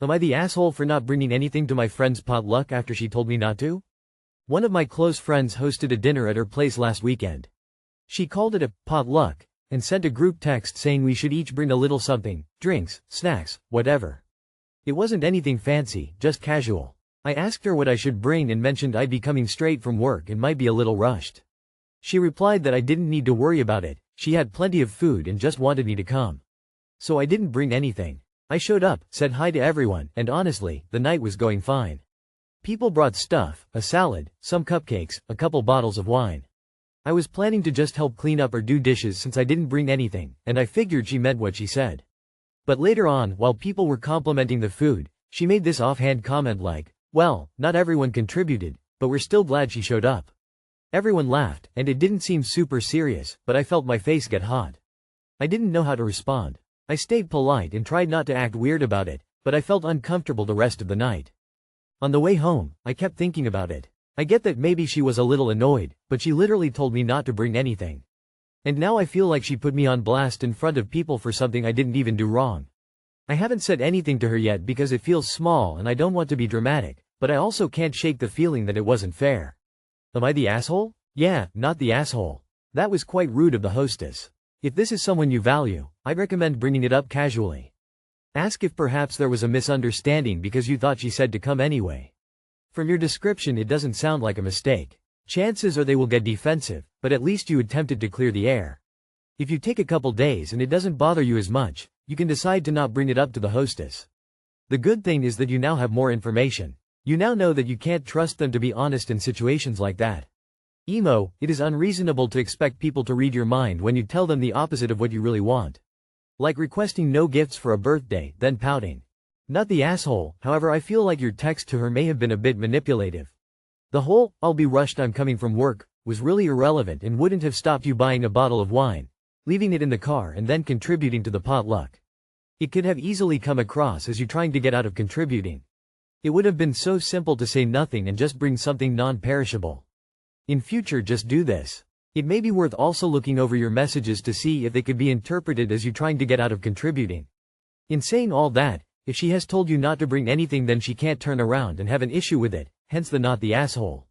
Am I the asshole for not bringing anything to my friend's potluck after she told me not to? One of my close friends hosted a dinner at her place last weekend. She called it a potluck and sent a group text saying we should each bring a little something, drinks, snacks, whatever. It wasn't anything fancy, just casual. I asked her what I should bring and mentioned I'd be coming straight from work and might be a little rushed. She replied that I didn't need to worry about it, she had plenty of food and just wanted me to come. So I didn't bring anything. I showed up, said hi to everyone, and honestly, the night was going fine. People brought stuff, a salad, some cupcakes, a couple bottles of wine. I was planning to just help clean up or do dishes since I didn't bring anything, and I figured she meant what she said. But later on, while people were complimenting the food, she made this offhand comment like, well, not everyone contributed, but we're still glad she showed up. Everyone laughed, and it didn't seem super serious, but I felt my face get hot. I didn't know how to respond. I stayed polite and tried not to act weird about it, but I felt uncomfortable the rest of the night. On the way home, I kept thinking about it. I get that maybe she was a little annoyed, but she literally told me not to bring anything. And now I feel like she put me on blast in front of people for something I didn't even do wrong. I haven't said anything to her yet because it feels small and I don't want to be dramatic, but I also can't shake the feeling that it wasn't fair. Am I the asshole? Yeah, not the asshole. That was quite rude of the hostess. If this is someone you value, I'd recommend bringing it up casually. Ask if perhaps there was a misunderstanding because you thought she said to come anyway. From your description it doesn't sound like a mistake. Chances are they will get defensive, but at least you attempted to clear the air. If you take a couple days and it doesn't bother you as much, you can decide to not bring it up to the hostess. The good thing is that you now have more information. You now know that you can't trust them to be honest in situations like that. Emo, it is unreasonable to expect people to read your mind when you tell them the opposite of what you really want. Like requesting no gifts for a birthday, then pouting. Not the asshole, however I feel like your text to her may have been a bit manipulative. The whole, I'll be rushed I'm coming from work, was really irrelevant and wouldn't have stopped you buying a bottle of wine, leaving it in the car and then contributing to the potluck. It could have easily come across as you trying to get out of contributing. It would have been so simple to say nothing and just bring something non-perishable. In future just do this. It may be worth also looking over your messages to see if they could be interpreted as you trying to get out of contributing. In saying all that, if she has told you not to bring anything then she can't turn around and have an issue with it, hence the not the asshole.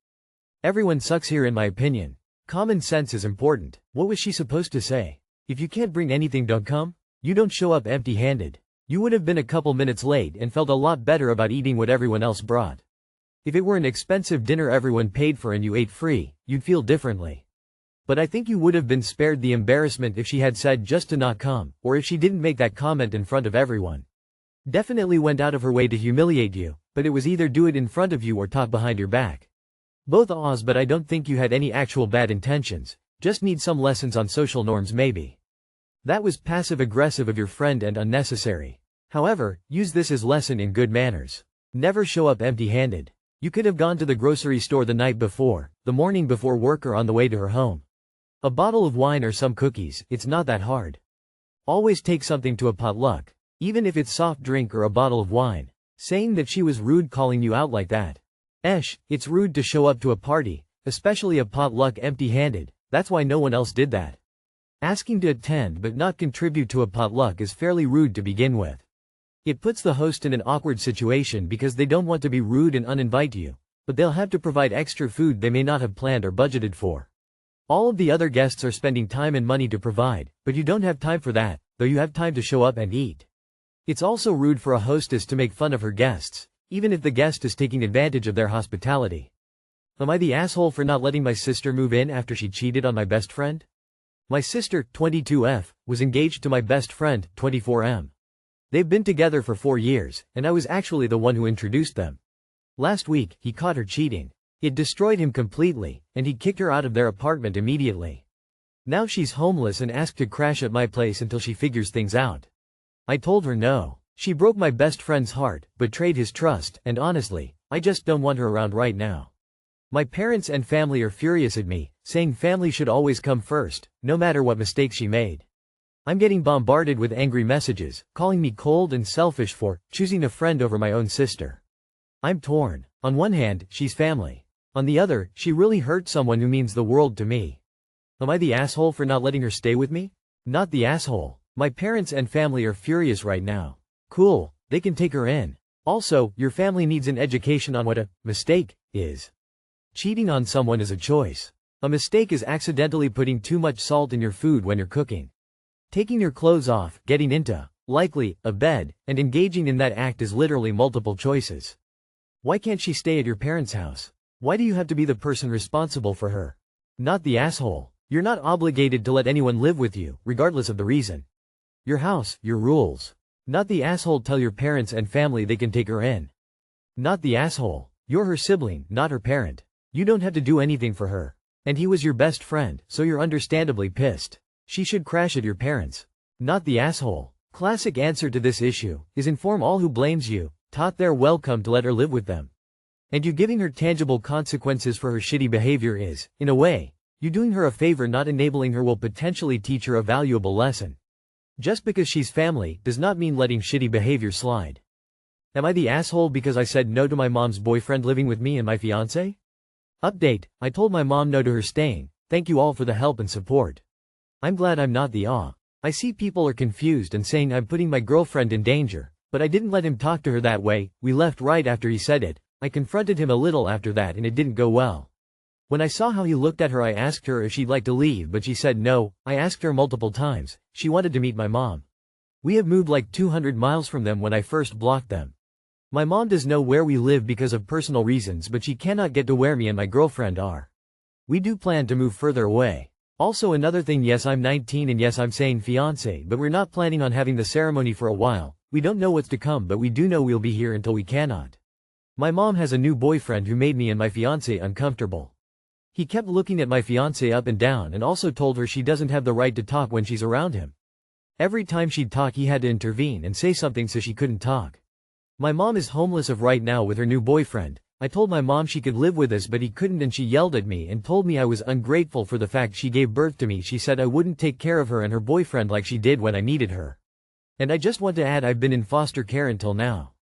Everyone sucks here in my opinion. Common sense is important. What was she supposed to say? If you can't bring anything don't come? You don't show up empty-handed. You would have been a couple minutes late and felt a lot better about eating what everyone else brought. If it were an expensive dinner everyone paid for and you ate free, you'd feel differently. But I think you would have been spared the embarrassment if she had said just to not come, or if she didn't make that comment in front of everyone. Definitely went out of her way to humiliate you, but it was either do it in front of you or talk behind your back. Both awes, but I don't think you had any actual bad intentions, just need some lessons on social norms maybe. That was passive-aggressive of your friend and unnecessary. However, use this as lesson in good manners. Never show up empty-handed. You could have gone to the grocery store the night before, the morning before work or on the way to her home. A bottle of wine or some cookies, it's not that hard. Always take something to a potluck, even if it's soft drink or a bottle of wine. Saying that she was rude calling you out like that. It's rude to show up to a party, especially a potluck empty-handed, that's why no one else did that. Asking to attend but not contribute to a potluck is fairly rude to begin with. It puts the host in an awkward situation because they don't want to be rude and uninvite you, but they'll have to provide extra food they may not have planned or budgeted for. All of the other guests are spending time and money to provide, but you don't have time for that, though you have time to show up and eat. It's also rude for a hostess to make fun of her guests, even if the guest is taking advantage of their hospitality. Am I the asshole for not letting my sister move in after she cheated on my best friend? My sister, 22F, was engaged to my best friend, 24M. They've been together for 4 years, and I was actually the one who introduced them. Last week, he caught her cheating. It destroyed him completely, and he kicked her out of their apartment immediately. Now she's homeless and asked to crash at my place until she figures things out. I told her no. She broke my best friend's heart, betrayed his trust, and honestly, I just don't want her around right now. My parents and family are furious at me, saying family should always come first, no matter what mistakes she made. I'm getting bombarded with angry messages, calling me cold and selfish for choosing a friend over my own sister. I'm torn. On one hand, she's family. On the other, she really hurt someone who means the world to me. Am I the asshole for not letting her stay with me? Not the asshole. My parents and family are furious right now. Cool, they can take her in. Also, your family needs an education on what a mistake is. Cheating on someone is a choice. A mistake is accidentally putting too much salt in your food when you're cooking. Taking your clothes off, getting into, likely, a bed, and engaging in that act is literally multiple choices. Why can't she stay at your parents' house? Why do you have to be the person responsible for her? Not the asshole. You're not obligated to let anyone live with you, regardless of the reason. Your house, your rules. Not the asshole. Tell your parents and family they can take her in. Not the asshole. You're her sibling, not her parent. You don't have to do anything for her. And he was your best friend, so you're understandably pissed. She should crash at your parents. Not the asshole. Classic answer to this issue is inform all who blames you, taught they're welcome to let her live with them. And you giving her tangible consequences for her shitty behavior is, in a way, you doing her a favor. Not enabling her will potentially teach her a valuable lesson. Just because she's family does not mean letting shitty behavior slide. Am I the asshole because I said no to my mom's boyfriend living with me and my fiancé? Update, I told my mom no to her staying. Thank you all for the help and support. I'm glad I'm not the I see people are confused and saying I'm putting my girlfriend in danger, but I didn't let him talk to her that way. We left right after he said it. I confronted him a little after that and it didn't go well. When I saw how he looked at her, I asked her if she'd like to leave, but she said no. I asked her multiple times. She wanted to meet my mom. We have moved like 200 miles from them when I first blocked them. My mom does know where we live because of personal reasons, but she cannot get to where me and my girlfriend are. We do plan to move further away. Also another thing, yes I'm 19 and yes I'm saying fiancé, but we're not planning on having the ceremony for a while. We don't know what's to come, but we do know we'll be here until we cannot. My mom has a new boyfriend who made me and my fiancé uncomfortable. He kept looking at my fiancé up and down and also told her she doesn't have the right to talk when she's around him. Every time she'd talk he had to intervene and say something so she couldn't talk. My mom is homeless of right now with her new boyfriend. I told my mom she could live with us but he couldn't and she yelled at me and told me I was ungrateful for the fact she gave birth to me. She said I wouldn't take care of her and her boyfriend like she did when I needed her. And I just want to add I've been in foster care until now.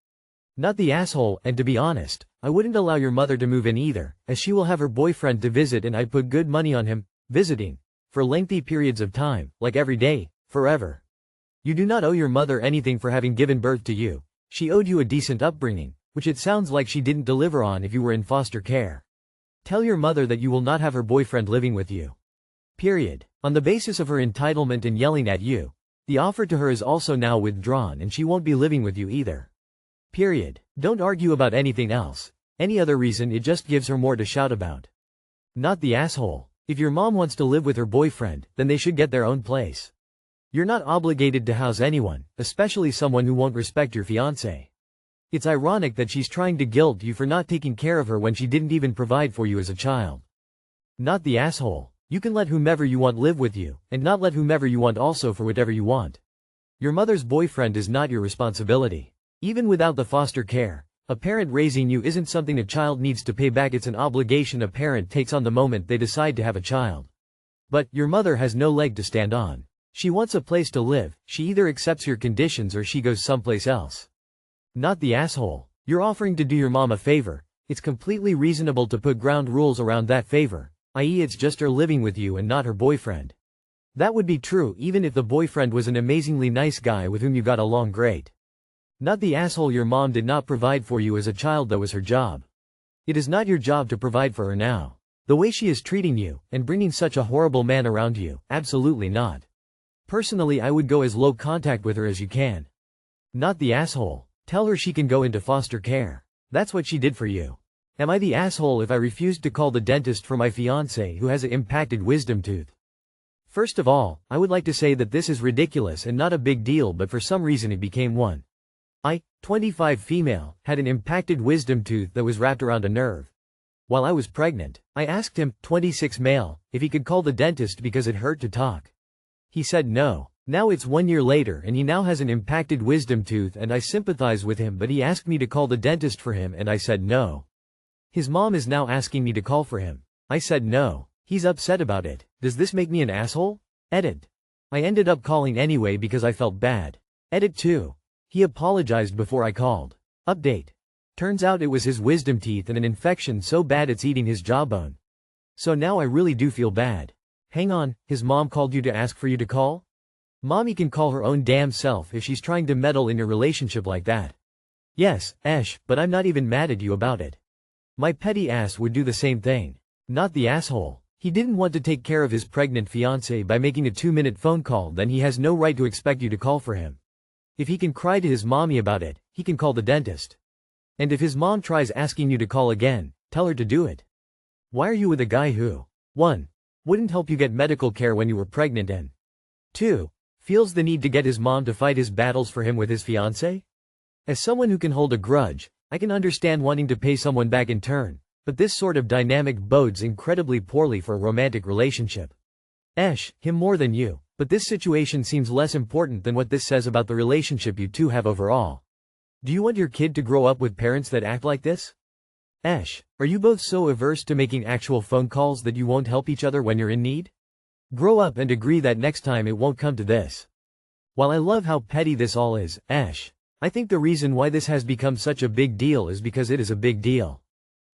Not the asshole, and to be honest, I wouldn't allow your mother to move in either, as she will have her boyfriend to visit and I'd put good money on him, visiting, for lengthy periods of time, like every day, forever. You do not owe your mother anything for having given birth to you. She owed you a decent upbringing, which it sounds like she didn't deliver on if you were in foster care. Tell your mother that you will not have her boyfriend living with you. Period. On the basis of her entitlement and yelling at you, the offer to her is also now withdrawn and she won't be living with you either. Period. Don't argue about anything else. Any other reason, it just gives her more to shout about. Not the asshole. If your mom wants to live with her boyfriend, then they should get their own place. You're not obligated to house anyone, especially someone who won't respect your fiancé. It's ironic that she's trying to guilt you for not taking care of her when she didn't even provide for you as a child. Not the asshole. You can let whomever you want live with you, and not let whomever you want also for whatever you want. Your mother's boyfriend is not your responsibility. Even without the foster care, a parent raising you isn't something a child needs to pay back. It's an obligation a parent takes on the moment they decide to have a child. But your mother has no leg to stand on. She wants a place to live. She either accepts your conditions or she goes someplace else. Not the asshole. You're offering to do your mom a favor. It's completely reasonable to put ground rules around that favor, i.e. it's just her living with you and not her boyfriend. That would be true even if the boyfriend was an amazingly nice guy with whom you got along great. Not the asshole. Your mom did not provide for you as a child. That was her job. It is not your job to provide for her now. The way she is treating you, and bringing such a horrible man around you, absolutely not. Personally, I would go as low contact with her as you can. Not the asshole. Tell her she can go into foster care. That's what she did for you. Am I the asshole if I refused to call the dentist for my fiancé who has an impacted wisdom tooth? First of all, I would like to say that this is ridiculous and not a big deal, but for some reason it became one. 25 female, had an impacted wisdom tooth that was wrapped around a nerve. While I was pregnant, I asked him, 26 male, if he could call the dentist because it hurt to talk. He said no. Now it's 1 year later and he now has an impacted wisdom tooth and I sympathize with him, but he asked me to call the dentist for him and I said no. His mom is now asking me to call for him. I said no. He's upset about it. Does this make me an asshole? Edit. I ended up calling anyway because I felt bad. Edit 2. He apologized before I called. Update. Turns out it was his wisdom teeth and an infection so bad it's eating his jawbone. So now I really do feel bad. Hang on, his mom called you to ask for you to call? Mommy can call her own damn self if she's trying to meddle in your relationship like that. Yes, but I'm not even mad at you about it. My petty ass would do the same thing. Not the asshole. He didn't want to take care of his pregnant fiancée by making a 2-minute phone call, then he has no right to expect you to call for him. If he can cry to his mommy about it, he can call the dentist. And if his mom tries asking you to call again, tell her to do it. Why are you with a guy who 1. Wouldn't help you get medical care when you were pregnant and 2. Feels the need to get his mom to fight his battles for him with his fiancée? As someone who can hold a grudge, I can understand wanting to pay someone back in turn, but this sort of dynamic bodes incredibly poorly for a romantic relationship. Him more than you, but this situation seems less important than what this says about the relationship you two have overall. Do you want your kid to grow up with parents that act like this? Are you both so averse to making actual phone calls that you won't help each other when you're in need? Grow up and agree that next time it won't come to this. While I love how petty this all is, I think the reason why this has become such a big deal is because it is a big deal.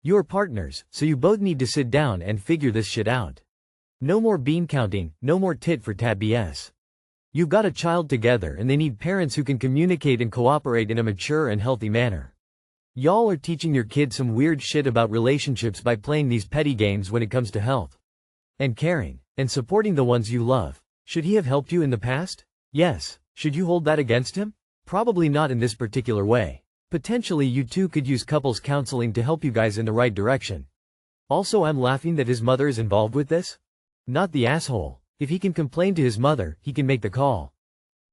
You're partners, so you both need to sit down and figure this shit out. No more bean counting, no more tit for tat BS. You've got a child together and they need parents who can communicate and cooperate in a mature and healthy manner. Y'all are teaching your kid some weird shit about relationships by playing these petty games when it comes to health and caring and supporting the ones you love. Should he have helped you in the past? Yes. Should you hold that against him? Probably not in this particular way. Potentially you two could use couples counseling to help you guys in the right direction. Also, I'm laughing that his mother is involved with this? Not the asshole. If he can complain to his mother, he can make the call.